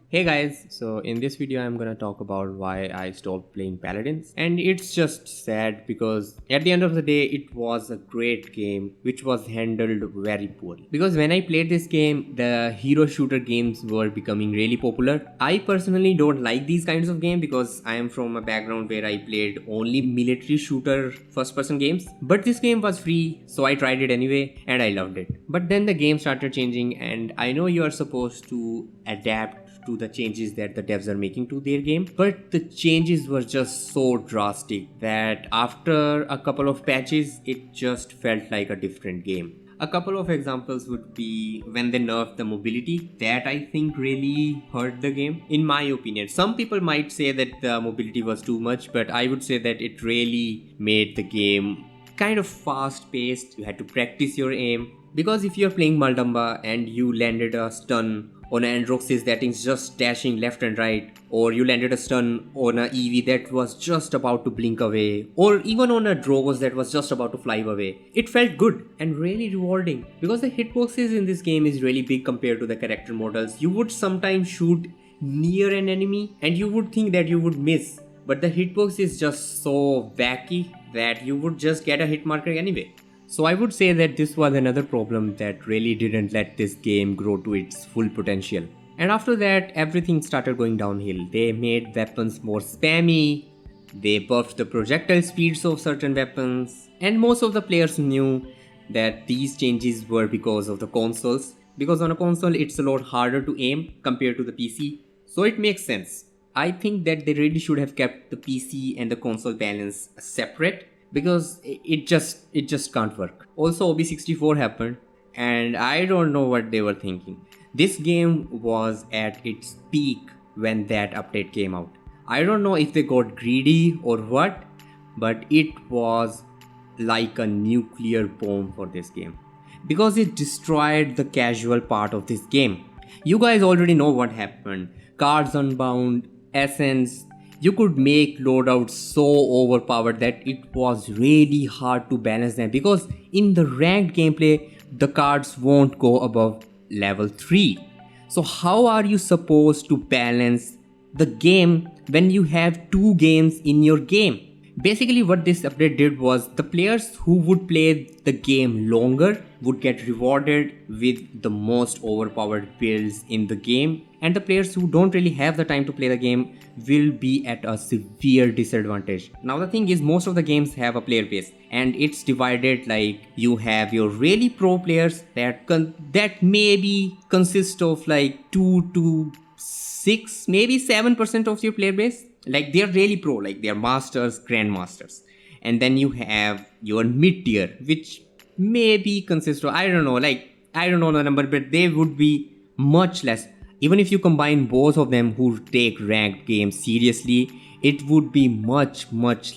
Hey guys, so in this video I'm gonna talk about why I stopped playing Paladins, and it's just sad because at the end of the day it was a great game which was handled very poorly. Because when I played this game, the hero shooter games were becoming really popular. I personally don't like these kinds of games because I am from a background where I played only military shooter first person games, but this game was free so I tried it anyway and I loved it. But then the game started changing, and I know you are supposed to adapt to the changes that the devs are making to their game, but the changes were just so drastic that after a couple of patches it just felt like a different game. A couple of examples would be when they nerfed the mobility. That I think really hurt the game, in my opinion. Some people might say that the mobility was too much, but I would say that it really made the game kind of fast paced. You had to practice your aim, because if you're playing Maldamba and you landed a stun on an Androxys that is just dashing left and right, or you landed a stun on a EV that was just about to blink away, or even on a Drogos that was just about to fly away, it felt good and really rewarding, because the hitboxes in this game is really big compared to the character models. You would sometimes shoot near an enemy and you would think that you would miss, but the hitbox is just so wacky that you would just get a hit marker anyway. So I would say that this was another problem that really didn't let this game grow to its full potential. And after that, everything started going downhill. They made weapons more spammy, they buffed the projectile speeds of certain weapons, and most of the players knew that these changes were because of the consoles. Because on a console it's a lot harder to aim compared to the PC, so it makes sense. I think that they really should have kept the PC and the console balance separate, because it just can't work. Also OB64 happened, and I don't know what they were thinking. This game was at its peak when that update came out. I don't know if they got greedy or what, but it was like a nuclear bomb for this game, because it destroyed the casual part of this game. You guys already know what happened. Cards Unbound, Essence, you could make loadouts so overpowered that it was really hard to balance them, because in the ranked gameplay the cards won't go above level 3. So how are you supposed to balance the game when you have two games in your game? Basically what this update did was, the players who would play the game longer would get rewarded with the most overpowered builds in the game, and the players who don't really have the time to play the game will be at a severe disadvantage. Now the thing is, most of the games have a player base and it's divided, like you have your really pro players that maybe consist of like 2 to 6, maybe 7% of your player base. Like they're really pro, like they're masters, grandmasters. And then you have your mid tier, which maybe consists of, I don't know the number, but they would be much less. Even if you combine both of them who take ranked games seriously, it would be much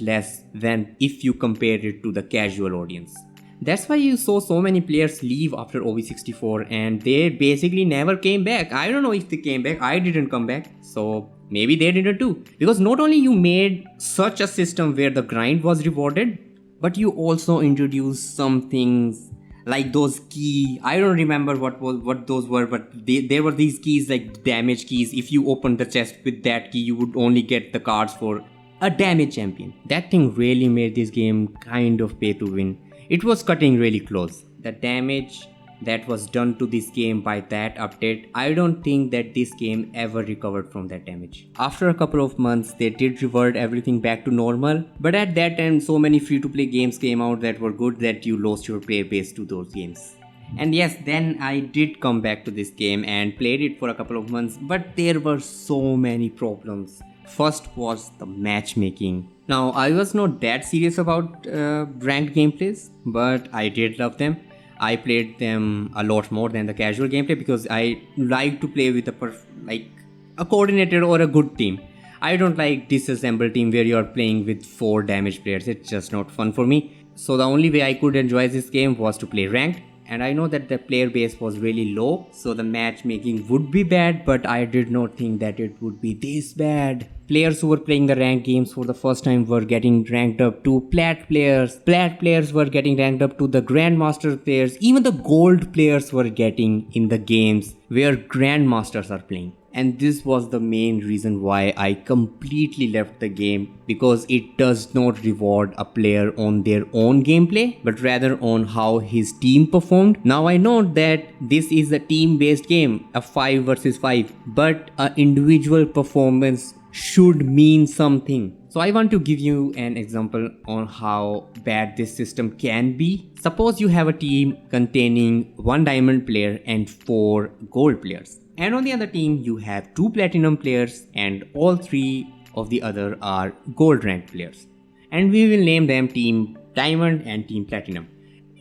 less than if you compare it to the casual audience. That's why you saw so many players leave after OV64 and they basically never came back. I don't know if they came back, I didn't come back, so maybe they didn't too. Because not only you made such a system where the grind was rewarded, but you also introduced some things like those key. I don't remember what those were, but there were these keys like damage keys. If you opened the chest with that key, you would only get the cards for a damage champion. That thing really made this game kind of pay to win. It was cutting really close. The damage that was done to this game by that update, I don't think that this game ever recovered from that damage. After a couple of months, they did revert everything back to normal, but at that time so many free-to-play games came out that were good that you lost your player base to those games. And yes, then I did come back to this game and played it for a couple of months, but there were so many problems. First was the matchmaking. Now I was not that serious about ranked gameplays, but I did love them. I played them a lot more than the casual gameplay because I like to play with a coordinated or a good team. I don't like disassembled team where you're playing with 4 damage players. It's just not fun for me. So the only way I could enjoy this game was to play ranked. And I know that the player base was really low, so the matchmaking would be bad, but I did not think that it would be this bad. Players who were playing the ranked games for the first time were getting ranked up to plat players. Plat players were getting ranked up to the grandmaster players. Even the gold players were getting in the games where grandmasters are playing. And this was the main reason why I completely left the game, because it does not reward a player on their own gameplay but rather on how his team performed. Now I know that this is a team based game, a 5 versus 5, but an individual performance should mean something. So I want to give you an example on how bad this system can be. Suppose you have a team containing 1 diamond player and 4 gold players. And on the other team you have 2 platinum players and all 3 of the other are gold ranked players. And we will name them team diamond and team platinum.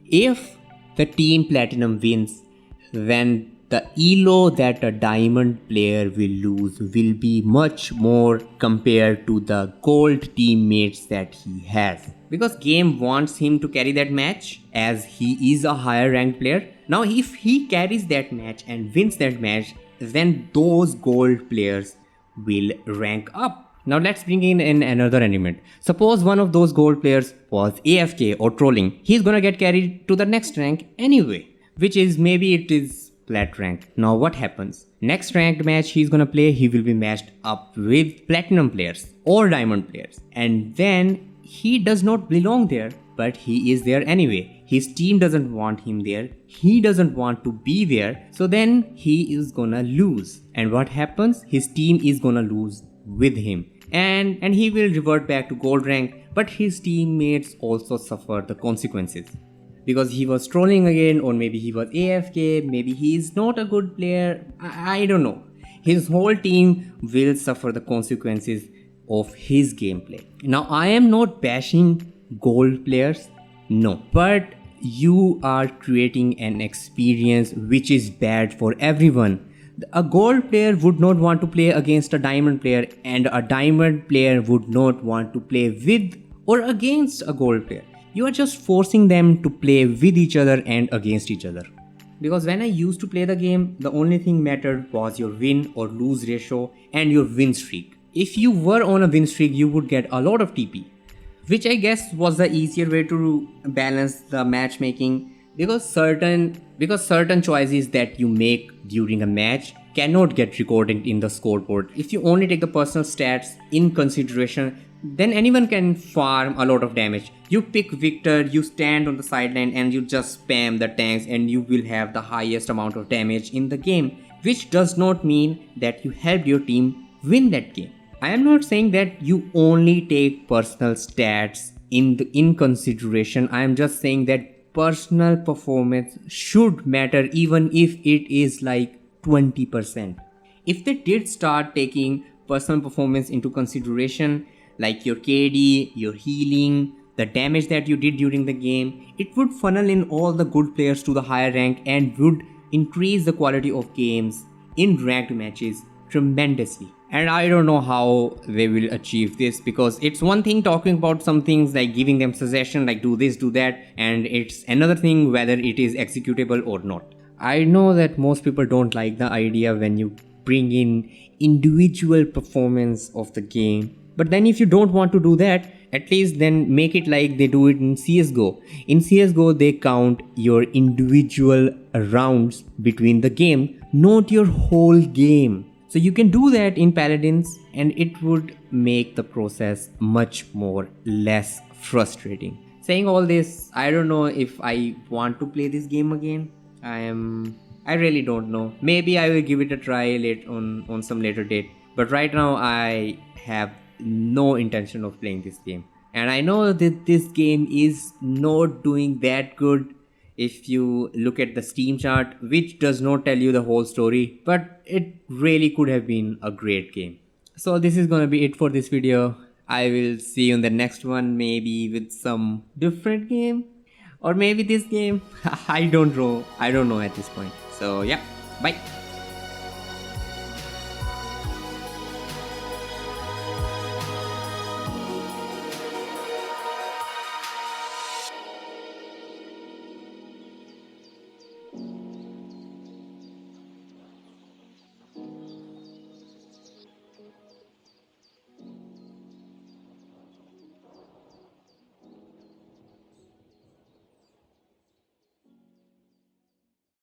If the team platinum wins, then the elo that a diamond player will lose will be much more compared to the gold teammates that he has, because game wants him to carry that match as he is a higher ranked player. Now if he carries that match and wins that match, then those gold players will rank up. Now let's bring in another element. Suppose one of those gold players was AFK or trolling. He's gonna get carried to the next rank anyway, which is maybe it is plat rank. Now what happens? Next ranked match he's gonna play, he will be matched up with platinum players or diamond players. And then he does not belong there, but he is there anyway. His team doesn't want him there. He doesn't want to be there. So then he is gonna lose. And what happens? His team is gonna lose with him. And he will revert back to gold rank, but his teammates also suffer the consequences. Because he was trolling again, or maybe he was AFK, maybe he is not a good player, I don't know. His whole team will suffer the consequences of his gameplay. Now I am not bashing gold players, no, but you are creating an experience which is bad for everyone. A gold player would not want to play against a diamond player, and a diamond player would not want to play with or against a gold player. You are just forcing them to play with each other and against each other. Because when I used to play the game, the only thing mattered was your win or lose ratio and your win streak. If you were on a win streak, you would get a lot of TP, which I guess was the easier way to balance the matchmaking, because certain choices that you make during a match cannot get recorded in the scoreboard. If you only take the personal stats in consideration, then anyone can farm a lot of damage. You pick Victor, you stand on the sideline and you just spam the tanks and you will have the highest amount of damage in the game, which does not mean that you helped your team win that game. I am not saying that you only take personal stats in consideration. I am just saying that personal performance should matter, even if it is like 20%. If they did start taking personal performance into consideration, like your KD, your healing, the damage that you did during the game, it would funnel in all the good players to the higher rank and would increase the quality of games in ranked matches tremendously. And I don't know how they will achieve this, because it's one thing talking about some things like giving them suggestion like do this, do that, and it's another thing whether it is executable or not. I know that most people don't like the idea when you bring in individual performance of the game. But then if you don't want to do that, at least then make it like they do it in CSGO. In CSGO, they count your individual rounds between the game, not your whole game. So you can do that in Paladins and it would make the process much more less frustrating. Saying all this, I don't know if I want to play this game again. I really don't know. Maybe I will give it a try on some later date. But right now I have no intention of playing this game. And I know that this game is not doing that good if you look at the Steam chart, which does not tell you the whole story, but it really could have been a great game. So this is gonna be it for this video. I will see you in the next one, maybe with some different game, or maybe this game. I don't know at this point. So yeah, bye.